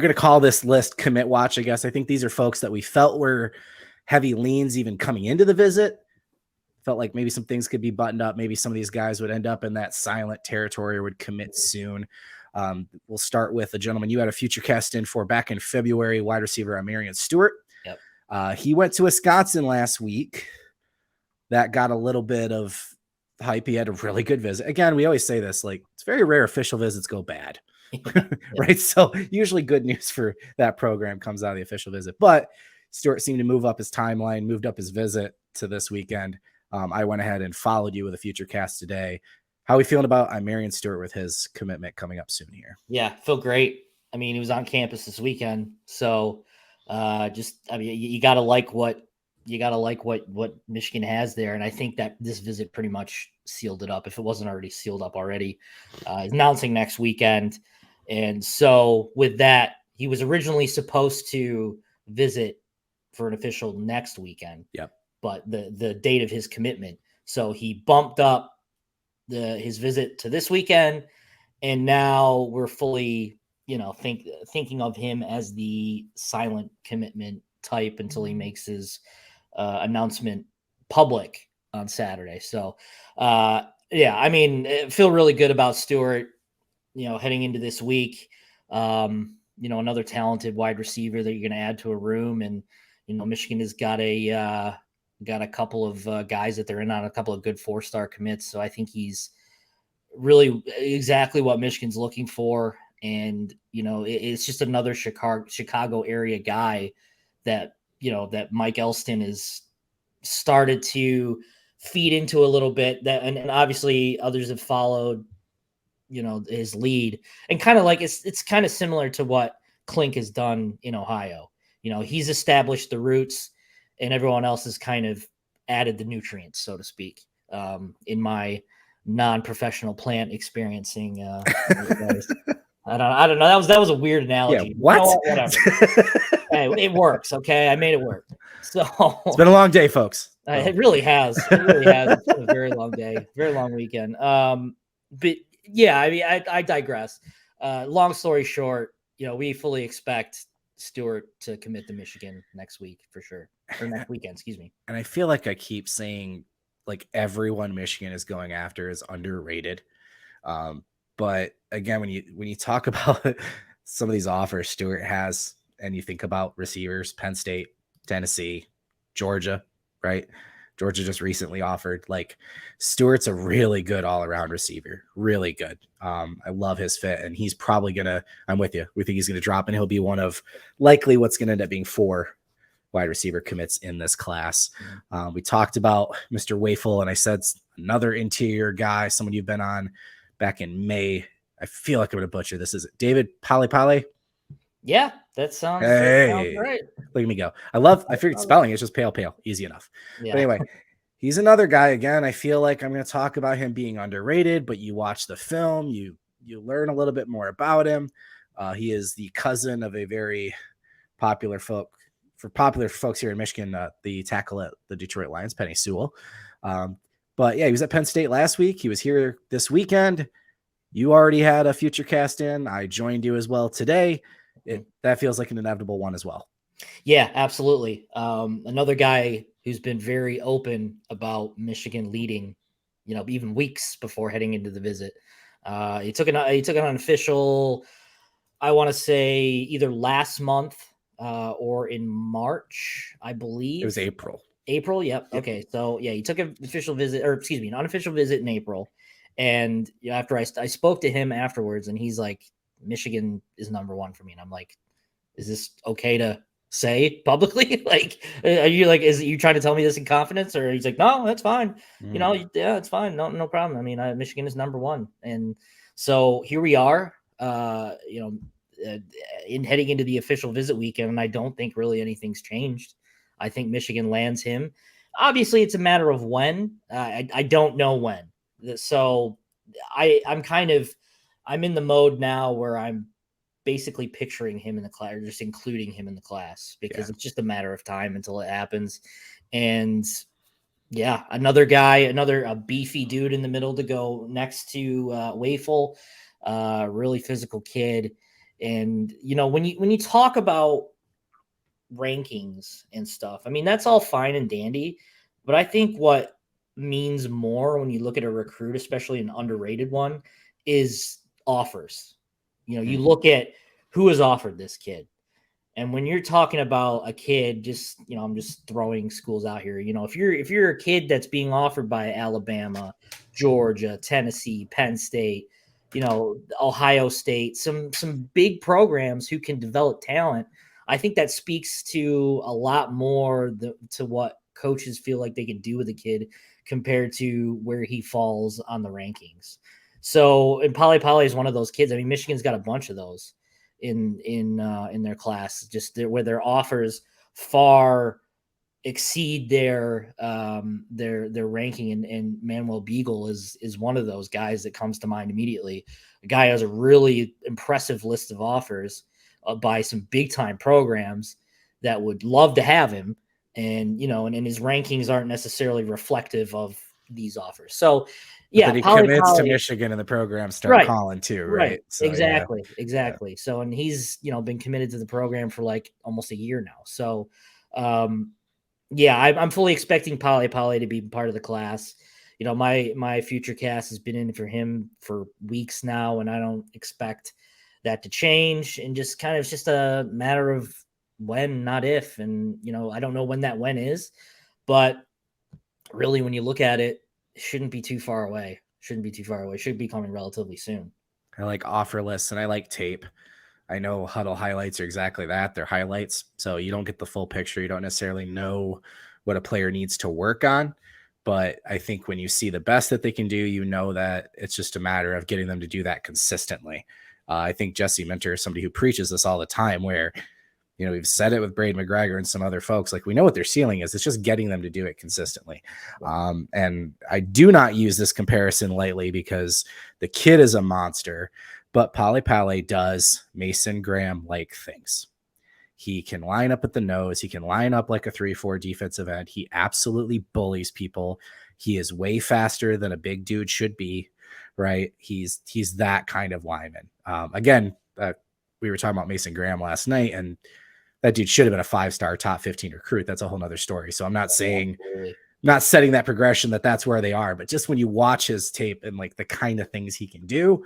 We're going to call this list commit watch, I guess. I think these are folks that we felt were heavy leans even coming into the visit. Felt like maybe some things could be buttoned up. Maybe some of these guys would end up in that silent territory or would commit soon. We'll start with a gentleman you had a future cast in for back in February, wide receiver M&BR Stewart. Yep. He went to Wisconsin last week. That got a little bit of hype. He had a really good visit. Again, we always say this, like, it's very rare official visits go bad. Yeah. Right. So usually good news for that program comes out of the official visit, but Stewart seemed to move up his timeline, moved up his visit to this weekend. I went ahead and followed you with a future cast today. How are we feeling about M&BR Stewart with his commitment coming up soon here? Yeah, feel great. I mean, he was on campus this weekend. So you got to like what Michigan has there. And I think that this visit pretty much sealed it up. If it wasn't already sealed up already, he's announcing next weekend. And so with that, he was originally supposed to visit for an official next weekend. Yep. But the date of his commitment. So he bumped up his visit to this weekend. And now we're fully, thinking of him as the silent commitment type until he makes his announcement public on Saturday. So, I feel really good about Stewart, heading into this week. Another talented wide receiver that you're going to add to a room. And, Michigan has got a couple of guys that they're in on a couple of good 4-star commits. So I think he's really exactly what Michigan's looking for. And, it's just another Chicago area guy that, that Mike Elston has started to feed into a little bit, that, and obviously others have followed, his lead, and kind of like, it's kind of similar to what Klink has done in Ohio. He's established the roots and everyone else has kind of added the nutrients, so to speak, in my non-professional plant experiencing. I don't know. That was a weird analogy. Yeah, what? Whatever. Hey, it works. Okay. I made it work. So it's been a long day, folks. It really has. It really has. It's been a very long day, very long weekend. But yeah, I mean, I digress. Long story short, we fully expect Stewart to commit to Michigan next week for sure, or next weekend, excuse me. And I feel like I keep saying, like, everyone Michigan is going after is underrated. But again, when you talk about some of these offers Stewart has, and you think about receivers, Penn State, Tennessee, Georgia, right? Georgia just recently offered. Like, Stewart's a really good all-around receiver, really good. I love his fit, and he's probably I'm with you. We think he's gonna drop, and he'll be one of likely what's gonna end up being 4 wide receiver commits in this class. We talked about Mr. Wafel, and I said another interior guy, someone you've been on back in May. I feel like I'm gonna butcher this. Is it David Pale? Yeah, that sounds right. Look at me go. I figured spelling is just pale, easy enough. Yeah. But anyway, he's another guy. Again, I feel like I'm going to talk about him being underrated, but you watch the film, you learn a little bit more about him. He is the cousin of a very popular folks here in Michigan, the tackle at the Detroit Lions, Penei Sewell. But yeah, he was at Penn State last week. He was here this weekend. You already had a future cast in. I joined you as well today. That feels like an inevitable one as well. Yeah, absolutely. Another guy who's been very open about Michigan leading, even weeks before heading into the visit. He took an unofficial, I want to say either last month or in March, I believe. It was April. Yep. Okay. So yeah, he took an unofficial visit in April. And after I spoke to him afterwards, and he's like, Michigan is number 1 for me. And I'm like, is this okay to say publicly? Like, are you trying to tell me this in confidence? Or he's like, no, that's fine. Yeah, it's fine. No problem. I mean, Michigan is number 1. And so here we are, in heading into the official visit weekend. And I don't think really anything's changed. I think Michigan lands him. Obviously it's a matter of when. I don't know when. So I'm in the mode now where I'm basically picturing him in the class, or just including him in the class, because it's just a matter of time until it happens. And yeah, another guy, a beefy dude in the middle to go next to Wafel, really physical kid. And when you talk about rankings and stuff, I mean, that's all fine and dandy, but I think what means more when you look at a recruit, especially an underrated one, is offers. You Mhm. look at who has offered this kid. And when you're talking about a kid, I'm just throwing schools out here. If you're a kid that's being offered by Alabama, Georgia, Tennessee, Penn State, Ohio State, some big programs who can develop talent, I think that speaks to a lot more to what coaches feel like they can do with a kid compared to where he falls on the rankings. So, and Poly is one of those kids. I mean, Michigan's got a bunch of those in their class, just where their offers far exceed their ranking, and Manuel Beagle is one of those guys that comes to mind immediately. A guy has a really impressive list of offers by some big time programs that would love to have him, and his rankings aren't necessarily reflective of these offers. So But yeah, then he commits to Poly. Michigan and the programs start Right. calling too, Right. right? So yeah, Exactly. yeah. Exactly. So, and he's, been committed to the program for like almost a year now. So, um, yeah, I'm fully expecting Poly to be part of the class. My future cast has been in for him for weeks now, and I don't expect that to change. And just kind of, it's just a matter of when, not if. And I don't know when that when is, but really, when you look at it, it shouldn't be too far away. Shouldn't be too far away. Should be coming relatively soon. I like offer lists and I like tape. I know huddle highlights are exactly that. They're highlights. So you don't get the full picture. You don't necessarily know what a player needs to work on. But I think when you see the best that they can do, you know that it's just a matter of getting them to do that consistently. I think Jesse Minter is somebody who preaches this all the time, where we've said it with Braden McGregor and some other folks. Like, we know what their ceiling is. It's just getting them to do it consistently. And I do not use this comparison lightly because the kid is a monster, but Poly does Mason Graham like things. He can line up at the nose. He can line up like a 3-4 defensive end. He absolutely bullies people. He is way faster than a big dude should be, right? He's that kind of lineman. Again, we were talking about Mason Graham last night, and that dude should have been a 5-star top 15 recruit. That's a whole nother story. So I'm not saying, Absolutely. not setting that progression that's where they are, but just when you watch his tape and like the kind of things he can do,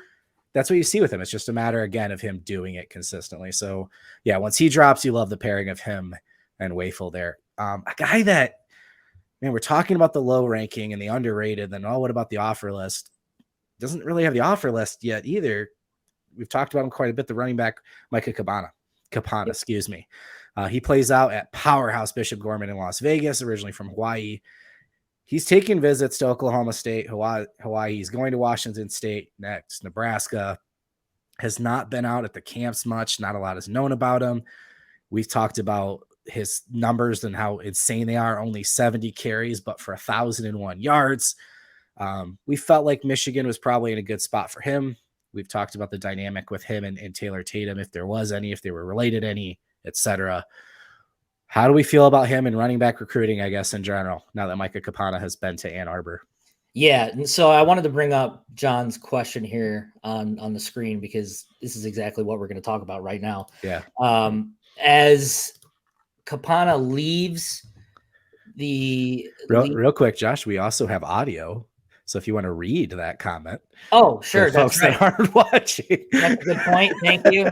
that's what you see with him. It's just a matter, again, of him doing it consistently. So yeah, once he drops, you love the pairing of him and Wafel there. A guy that, man, we're talking about the low ranking and the underrated, then what about the offer list? Doesn't really have the offer list yet either. We've talked about him quite a bit. The running back, Micah Capana, Yep. excuse me. He plays out at Powerhouse Bishop Gorman in Las Vegas, originally from Hawaii. He's taking visits to Oklahoma State, Hawaii. He's going to Washington State next. Nebraska has not been out at the camps much. Not a lot is known about him. We've talked about his numbers and how insane they are. Only 70 carries, but for 1,001 yards. We felt like Michigan was probably in a good spot for him. We've talked about the dynamic with him and Taylor Tatum, if there was any, if they were related any, etc. How do we feel about him and running back recruiting, I guess, in general, now that Micah Capana has been to Ann Arbor? Yeah, and so I wanted to bring up John's question here on the screen because this is exactly what we're going to talk about right now. Yeah. As Capana leaves the Real quick, Josh, we also have audio. So if you want to read that comment oh, for the sure, that's folks right. that aren't watching. That's a good point. Thank you.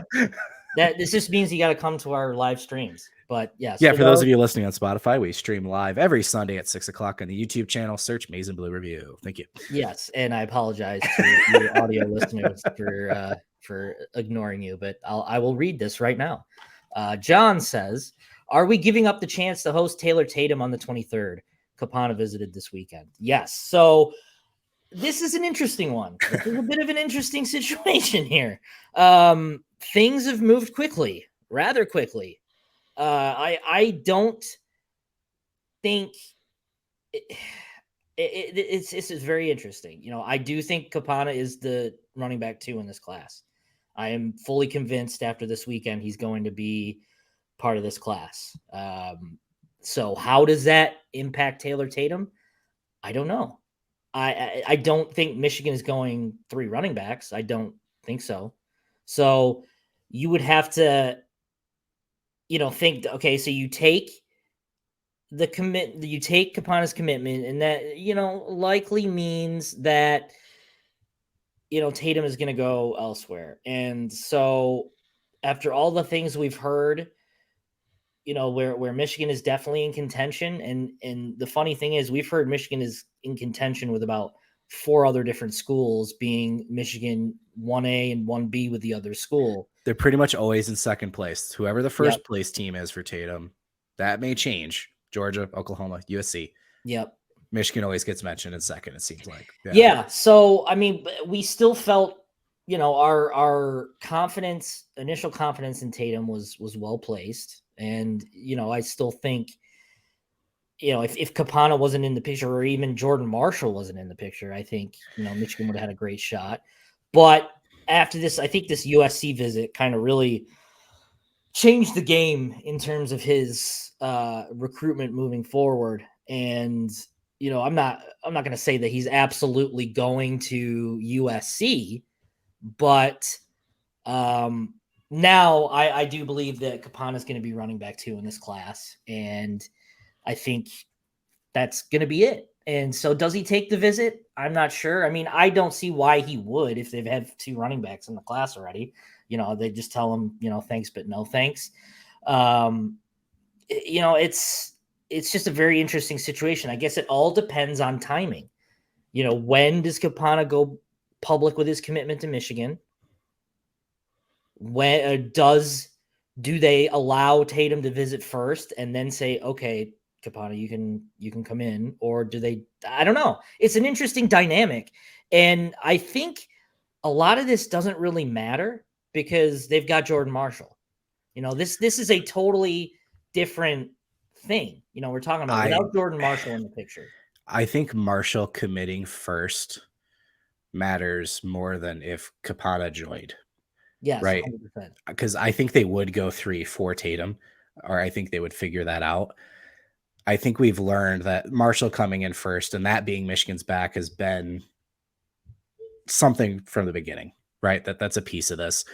This just means you got to come to our live streams. But yes, Yeah, for those of you listening on Spotify, we stream live every Sunday at 6:00 on the YouTube channel. Search Maize and Blue Review. Thank you. yes, and I apologize to your audio listeners for ignoring you, but I will read this right now. John says, "Are we giving up the chance to host Taylor Tatum on the 23rd? Capana visited this weekend." Yes. So this is an interesting one. This is a bit of an interesting situation here. Things have moved quickly, rather quickly. I don't think it's very interesting. I do think Capana is the running back 2 in this class. I am fully convinced after this weekend he's going to be part of this class. So how does that impact Taylor Tatum? I don't know. I don't think Michigan is going 3 running backs. I don't think so. So, you would have to, think, okay, so you take you take Capana's commitment, and that, likely means that, Tatum is going to go elsewhere. And so after all the things we've heard, where Michigan is definitely in contention, and the funny thing is we've heard Michigan is in contention with about 4 other different schools, being Michigan 1A and 1B with the other school. They're pretty much always in second place. Whoever the Yep. first place team is for Tatum, that may change. Georgia, Oklahoma, USC. Yep. Michigan always gets mentioned in second, it seems like. Yeah. So, I mean, we still felt, our initial confidence in Tatum was well placed. And, I still think, if Capana wasn't in the picture, or even Jordan Marshall wasn't in the picture, I think, Michigan would have had a great shot. But after this, I think this USC visit kind of really changed the game in terms of his recruitment moving forward. And, I'm not going to say that he's absolutely going to USC, but now I do believe that Capana is going to be running back 2 in this class. And I think that's going to be it. And so does he take the visit? I'm not sure. I mean, I don't see why he would if they've had 2 running backs in the class already. They just tell him, thanks, but no thanks. It's just a very interesting situation. I guess it all depends on timing. When does Capana go public with his commitment to Michigan? When do they allow Tatum to visit first and then say, okay, Capana, you can come in? Or do they? I don't know. It's an interesting dynamic. And I think a lot of this doesn't really matter because they've got Jordan Marshall. This is a totally different thing. We're talking about without Jordan Marshall in the picture. I think Marshall committing first matters more than if Capana joined. Yes, right? 100%. Because I think they would go 3 for Tatum, or I think they would figure that out. I think we've learned that Marshall coming in first and that being Michigan's back has been something from the beginning, right? That's a piece of this.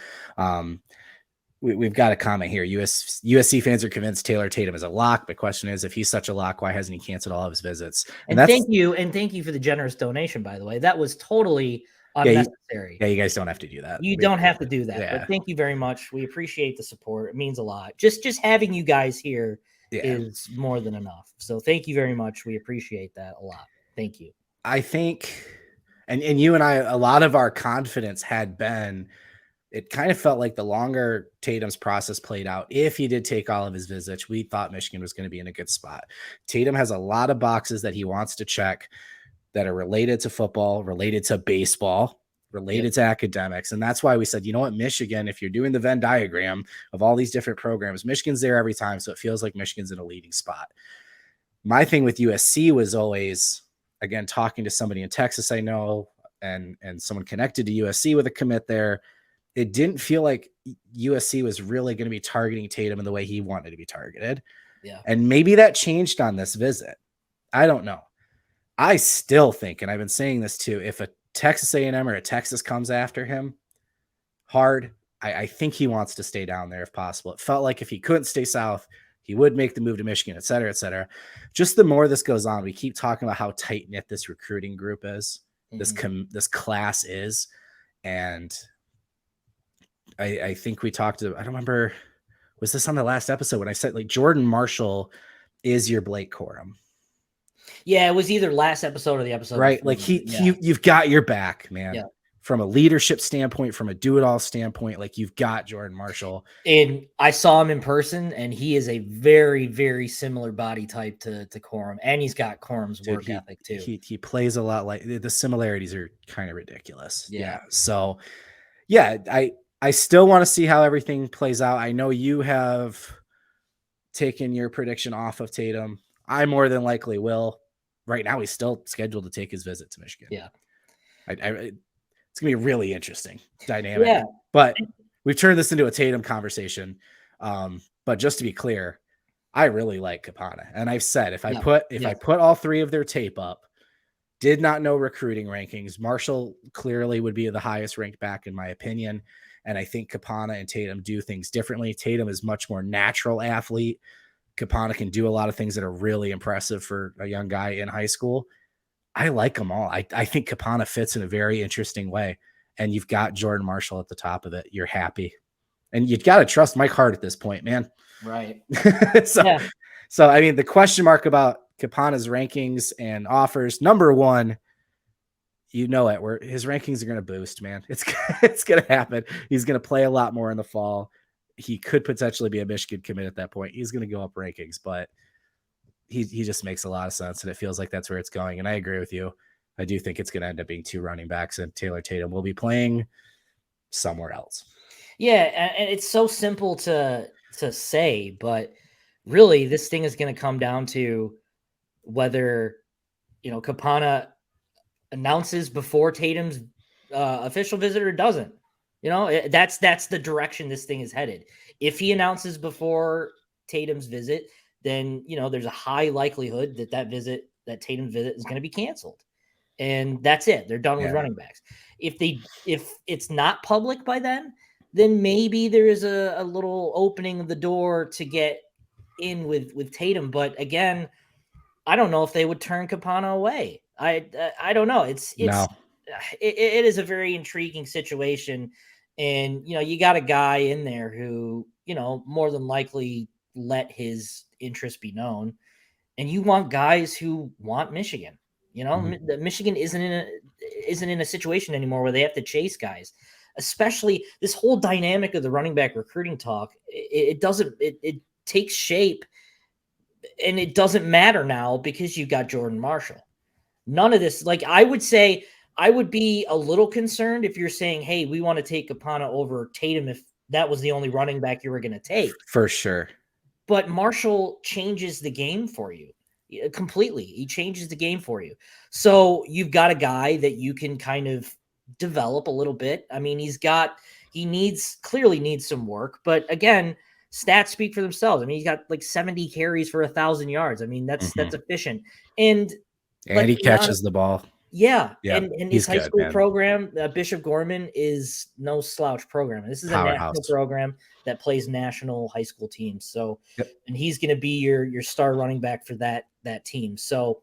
We've got a comment here. USC fans are convinced Taylor Tatum is a lock. The question is, if he's such a lock, why hasn't he canceled all of his visits? And thank you for the generous donation, by the way. That was totally unnecessary. Yeah, you guys don't have to do that. You don't have to do that. But thank you very much. We appreciate the support. It means a lot. Just having you guys here is more than enough. So thank you very much. We appreciate that a lot. Thank you. I think, and you and I, a lot of our confidence had been, it kind of felt like the longer Tatum's process played out, if he did take all of his visits, we thought Michigan was going to be in a good spot. Tatum has a lot of boxes that he wants to check that are related to football, related to baseball, related to academics. And that's why we said, you know what, Michigan, if you're doing the Venn diagram of all these different programs, Michigan's there every time. So it feels like Michigan's in a leading spot. My thing with USC was always, again, talking to somebody in Texas I know, and someone connected to USC with a commit there, it didn't feel like USC was really going to be targeting Tatum in the way he wanted to be targeted. Yeah. And maybe that changed on this visit. I don't know. I still think, and I've been saying this too, if a Texas A&M or a Texas comes after him hard, I think he wants to stay down there if possible. It felt like if he couldn't stay south, he would make the move to Michigan, et cetera, et cetera. Just the more this goes on, we keep talking about how tight-knit this recruiting group is, this class is. And I think we talked to, I don't remember, was this on the last episode when I said, like, Jordan Marshall is your Blake Corum? Yeah, it was either last episode or the episode. Right. Like you've got your back, man. Yeah. From a leadership standpoint, from a do-it-all standpoint, like you've got Jordan Marshall. And I saw him in person, and he is a very, very similar body type to Corum, and he's got Corum's work ethic too. He plays a lot like, the similarities are kind of ridiculous. Yeah. So, yeah, I still want to see how everything plays out. I know you have taken your prediction off of Tatum. I more than likely will. Right now, he's still scheduled to take his visit to Michigan. Yeah. It's going to be a really interesting dynamic. Yeah. But we've turned this into a Tatum conversation. But just to be clear, I really like Capana. And I've said, if I put all 3 of their tape up, did not know recruiting rankings, Marshall clearly would be the highest ranked back in my opinion. And I think Capana and Tatum do things differently. Tatum is much more natural athlete. Capana can do a lot of things that are really impressive for a young guy in high school. I like them all. I think Capana fits in a very interesting way. And you've got Jordan Marshall at the top of it. You're happy. And you've got to trust Mike Hart at this point, man. Right. so, Yeah. so I mean, the question mark about Capana's rankings and offers, number one, you know it, where his rankings are going to boost, man. It's going to happen. He's going to play a lot more in the fall. He could potentially be a Michigan commit at that point. He's going to go up rankings, but he just makes a lot of sense, and it feels like that's where it's going. And I agree with you. I do think it's going to end up being 2 running backs, and Taylor Tatum will be playing somewhere else. Yeah, and it's so simple to say, but really this thing is going to come down to whether, Capana announces before Tatum's official visit or doesn't. That's the direction this thing is headed. If he announces before Tatum's visit, then there's a high likelihood that Tatum's visit is going to be canceled, and that's it. They're done with running backs. If it's not public by then maybe there is a little opening of the door to get in with Tatum. But again, I don't know if they would turn Capana away. I don't know. It is a very intriguing situation, and you got a guy in there who more than likely let his interest be known, and you want guys who want Michigan. Michigan isn't in a situation anymore where they have to chase guys. Especially this whole dynamic of the running back recruiting talk, it takes shape, and it doesn't matter now because you got Jordan Marshall. None of this, like I would say, I would be a little concerned if you're saying, hey, we want to take Capana over Tatum if that was the only running back you were going to take. For sure. But Marshall changes the game for you completely. He changes the game for you. So you've got a guy that you can kind of develop a little bit. I mean, he clearly needs some work, but again, stats speak for themselves. I mean, he's got like 70 carries for 1,000 yards. I mean, that's efficient. And he catches the ball. Yeah. And his high school program, Bishop Gorman, is no slouch program. This is Powerhouse. A national program that plays national high school teams. So, and he's going to be your star running back for that team. So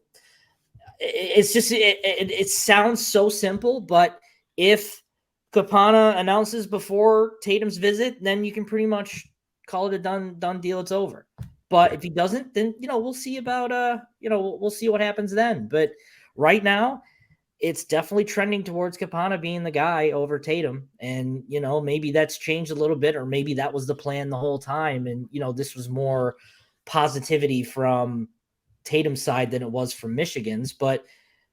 it's just, it sounds so simple, but if Capana announces before Tatum's visit, then you can pretty much call it a done deal. It's over. But if he doesn't, then, we'll see about, we'll see what happens then. But right now, it's definitely trending towards Capana being the guy over Tatum. And, maybe that's changed a little bit, or maybe that was the plan the whole time. And, this was more positivity from Tatum's side than it was from Michigan's. But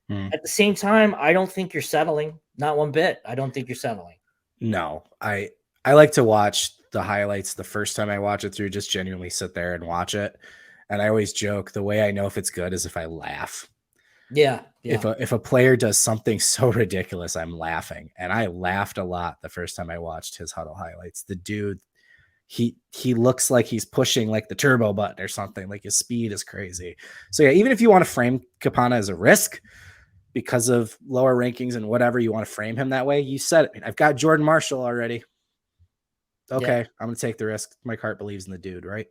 at the same time, I don't think you're settling. Not one bit. I don't think you're settling. No, I like to watch the highlights the first time I watch it through, just genuinely sit there and watch it. And I always joke, the way I know if it's good is if I laugh. Yeah. If a player does something so ridiculous, I'm laughing. And I laughed a lot the first time I watched his huddle highlights. The dude, he looks like he's pushing like the turbo button or something. Like his speed is crazy. So yeah, even if you want to frame Capana as a risk because of lower rankings and whatever, you want to frame him that way, you said it. I've got Jordan Marshall already. Okay, yeah. I'm going to take the risk. Mike Hart believes in the dude, right?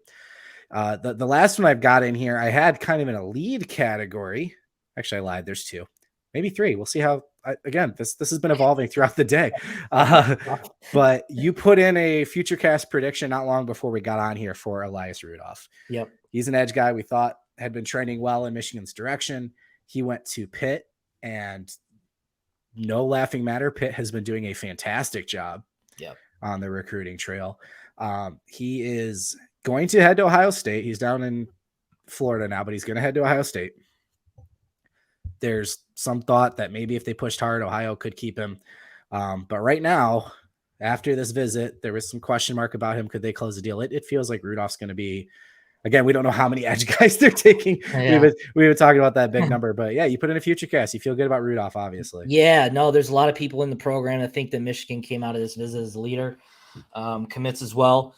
The last one I've got in here, I had kind of in a lead category. Actually, I lied. There's 2, maybe 3. We'll see how. Again, this has been evolving throughout the day. But you put in a FutureCast prediction not long before we got on here for Elias Rudolph. Yep, he's an edge guy we thought had been trending well in Michigan's direction. He went to Pitt, and no laughing matter, Pitt has been doing a fantastic job. Yep. On the recruiting trail. He is going to head to Ohio State. He's down in Florida now, but he's going to head to Ohio State. There's some thought that maybe if they pushed hard, Ohio could keep him. But right now, after this visit, there was some question mark about him. Could they close the deal? It feels like Rudolph's going to be, again, we don't know how many edge guys they're taking. Yeah. We were talking about that big number, but yeah, you put in a FutureCast. You feel good about Rudolph, obviously. Yeah, no, there's a lot of people in the program that think that Michigan came out of this visit as a leader, commits as well.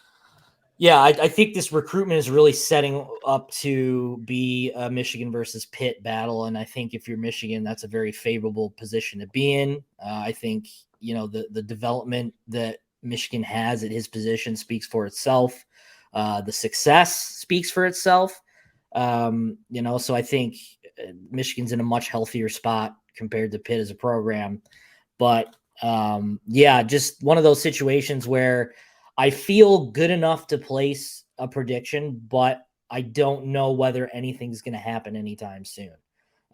Yeah, I think this recruitment is really setting up to be a Michigan versus Pitt battle. And I think if you're Michigan, that's a very favorable position to be in. I think, the development that Michigan has at his position speaks for itself. The success speaks for itself. So I think Michigan's in a much healthier spot compared to Pitt as a program. But just one of those situations where I feel good enough to place a prediction, but I don't know whether anything's going to happen anytime soon.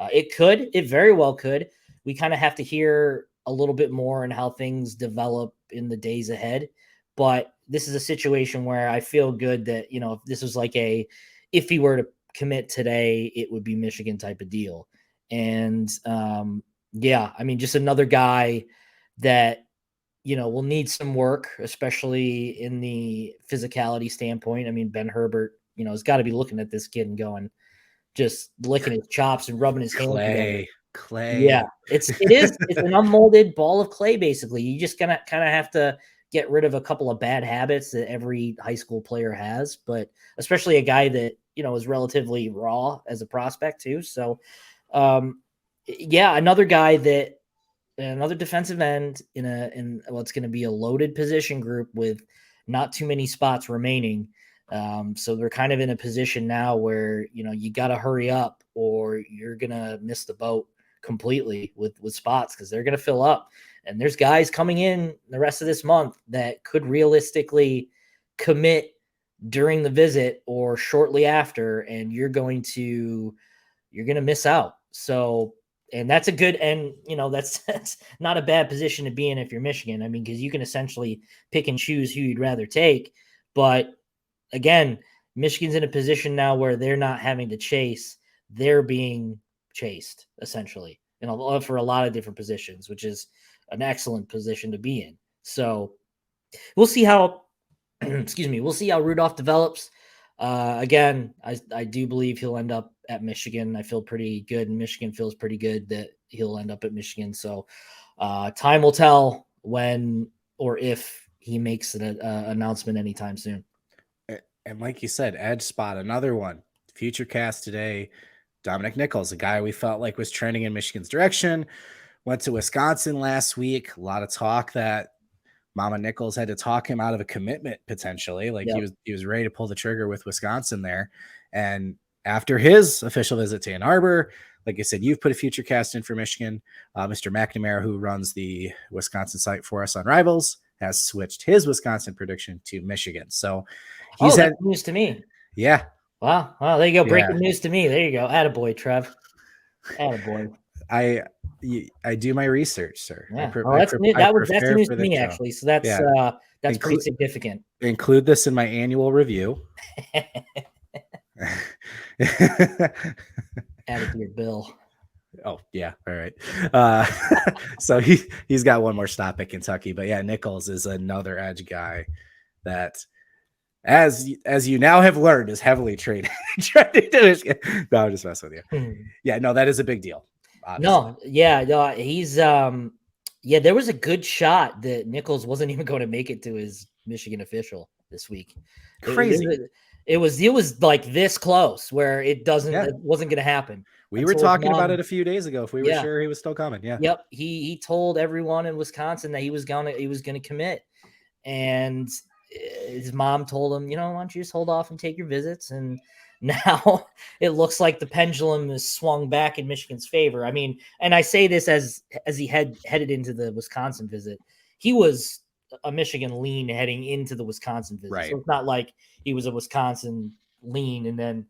It very well could. We kind of have to hear a little bit more on how things develop in the days ahead. But this is a situation where I feel good that, if this was if he were to commit today, it would be Michigan type of deal. And just another guy that, will need some work, especially in the physicality standpoint. I mean, Ben Herbert, has got to be looking at this kid and going, just licking his chops and rubbing his hands together. Clay. Yeah, it's an unmolded ball of clay, basically. You just kind of have to get rid of a couple of bad habits that every high school player has, but especially a guy that, is relatively raw as a prospect too. So, another guy that, another defensive end in what's going to be a loaded position group with not too many spots remaining. So they're kind of in a position now where, you got to hurry up or you're going to miss the boat completely with spots because they're going to fill up. And there's guys coming in the rest of this month that could realistically commit during the visit or shortly after, and you're going to miss out. So, and that's a good, and that's not a bad position to be in if you're Michigan. I mean, because you can essentially pick and choose who you'd rather take. But again, Michigan's in a position now where they're not having to chase; they're being chased essentially, for a lot of different positions, which is an excellent position to be in. So we'll see how, we'll see how Rudolph develops. Again, I do believe he'll end up at Michigan. I feel pretty good, and Michigan feels pretty good that he'll end up at Michigan. So time will tell when or if he makes an announcement anytime soon. And like you said, edge spot, another one. Future cast today, Dominic Nichols, a guy we felt like was trending in Michigan's direction, went to Wisconsin last week. A lot of talk that Mama Nichols had to talk him out of a commitment potentially. Like Yep. he was ready to pull the trigger with Wisconsin there. And after his official visit to Ann Arbor, like I said, you've put a future cast in for Michigan. Mr. McNamara, who runs the Wisconsin site for us on Rivals, has switched his Wisconsin prediction to Michigan. So he's that's news to me. Yeah. Wow. Well, there you go. Breaking news to me. There you go. Attaboy, Trev. Attaboy. I do my research, sir. Yeah. That's news to me, actually. So that's pretty significant. Include this in my annual review. Add it to your bill. Oh yeah, all right. So he's got one more stop at Kentucky, but yeah, Nichols is another edge guy that, as you now have learned, is heavily traded. No, I'm just messing with you. Yeah, no, that is a big deal. Obviously. He's there was a good shot that Nichols wasn't even going to make it to his Michigan official this week. Crazy. It was like this close where it wasn't going to happen. We were talking about it a few days ago. If we were sure he was still coming. Yeah. Yep. He told everyone in Wisconsin that he was going to commit, and his mom told him, why don't you just hold off and take your visits? And now it looks like the pendulum is swung back in Michigan's favor. I mean, and I say this as he headed into the Wisconsin visit, he was a Michigan lean heading into the Wisconsin visit. Right. So it's not like he was a Wisconsin lean and then,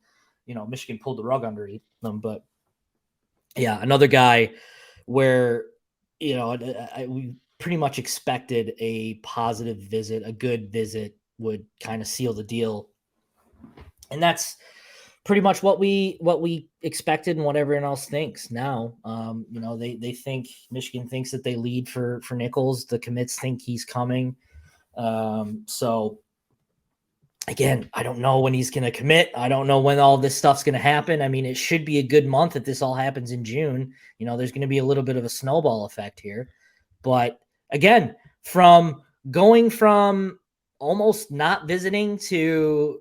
Michigan pulled the rug underneath them. But yeah, another guy where, we pretty much expected a positive visit, a good visit would kind of seal the deal. And that's pretty much what we expected and what everyone else thinks now. They think Michigan thinks that they lead for Nichols. The commits think he's coming. So again, I don't know when he's going to commit. I don't know when all this stuff's going to happen. I mean, it should be a good month if this all happens in June. There's going to be a little bit of a snowball effect here. But again, from going from almost not visiting to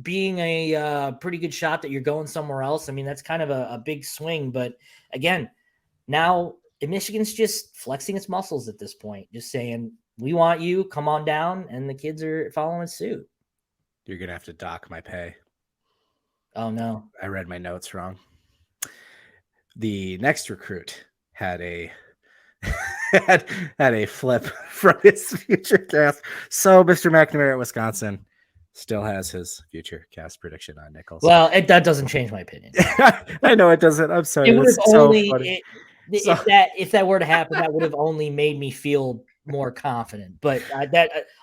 being a pretty good shot that you're going somewhere else, I mean, that's kind of a big swing. But again, now Michigan's just flexing its muscles at this point, just saying, we want you. Come on down. And the kids are following suit. You're gonna have to dock my pay. Oh no. I read my notes wrong. The next recruit had a had a flip from his future cast. So Mr. McNamara at Wisconsin still has his future cast prediction on Nichols. Well, that doesn't change my opinion. I know it doesn't. I'm sorry. It would have That's so funny. if that were to happen, that would have only made me feel more confident. But I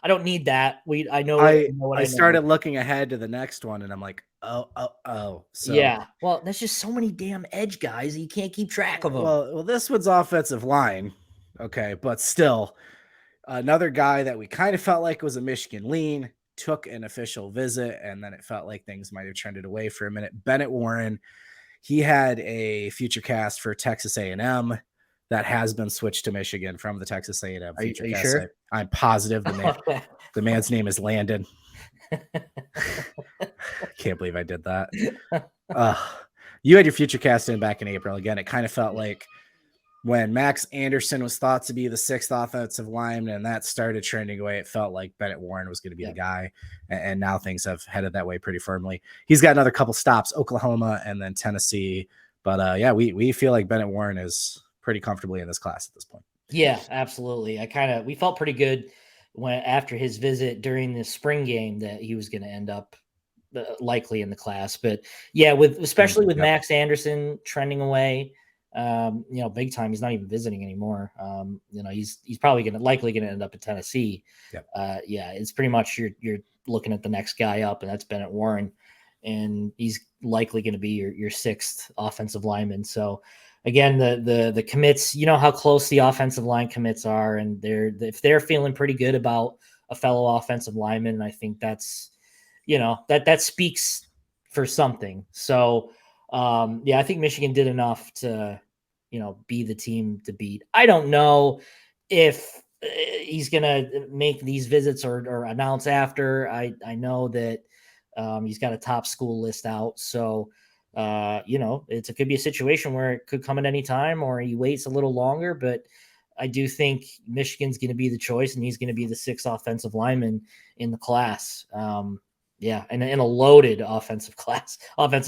don't need that. I know what I I started know. looking ahead to the next one, and I'm like, oh. So Yeah. Well, there's just so many damn edge guys. You can't keep track of them. well, this one's offensive line, okay, but still, another guy that we kind of felt like was a Michigan lean took an official visit, and then it felt like things might have trended away for a minute. Bennett Warren, he had a future cast for Texas A&M that has been switched to Michigan from the Texas A&M future Are you cast. sure? I'm positive the man's name is Landon. Can't believe I did that. You had your future cast in back in April. Again, it kind of felt like when Max Anderson was thought to be the 6th offensive lineman and that started trending away, it felt like Bennett Warren was going to be the guy. And now things have headed that way pretty firmly. He's got another couple stops, Oklahoma and then Tennessee. But we feel like Bennett Warren is pretty comfortably in this class at this point. Yeah, absolutely. We felt pretty good when after his visit during the spring game that he was going to end up likely in the class. But yeah, especially with Max Anderson trending away, big time. He's not even visiting anymore. He's probably likely going to end up in Tennessee. Yep. It's pretty much you're looking at the next guy up, and that's Bennett Warren, and he's likely going to be your 6th offensive lineman. So again, the commits, you know how close the offensive line commits are, and if they're feeling pretty good about a fellow offensive lineman, I think that's, that speaks for something. So I think Michigan did enough to, be the team to beat. I don't know if he's going to make these visits or announce after. I know that he's got a top school list out. So, it could be a situation where it could come at any time or he waits a little longer, but I do think Michigan's going to be the choice and he's going to be the 6th offensive lineman in the class. And in a loaded offensive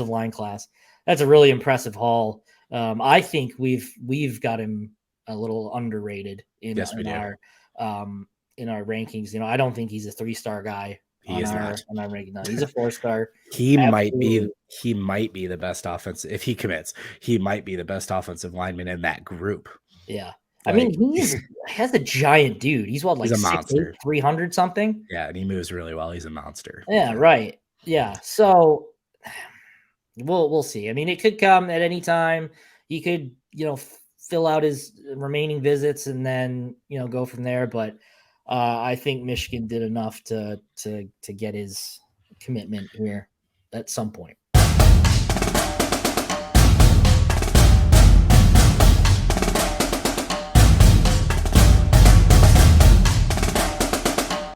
line class. That's a really impressive haul. I think we've got him a little underrated in our rankings. I don't think he's a 3-star guy. He is not. On our ranking. No, he's a 4-star. He might be the best offensive if he commits. He might be the best offensive lineman in that group. Yeah. I mean, he has a giant dude. He's what, like he's a monster, 300 something. Yeah, and he moves really well. He's a monster. Yeah, right. Yeah. So we'll see. I mean, it could come at any time. He could, fill out his remaining visits and then, go from there. But I think Michigan did enough to get his commitment here at some point.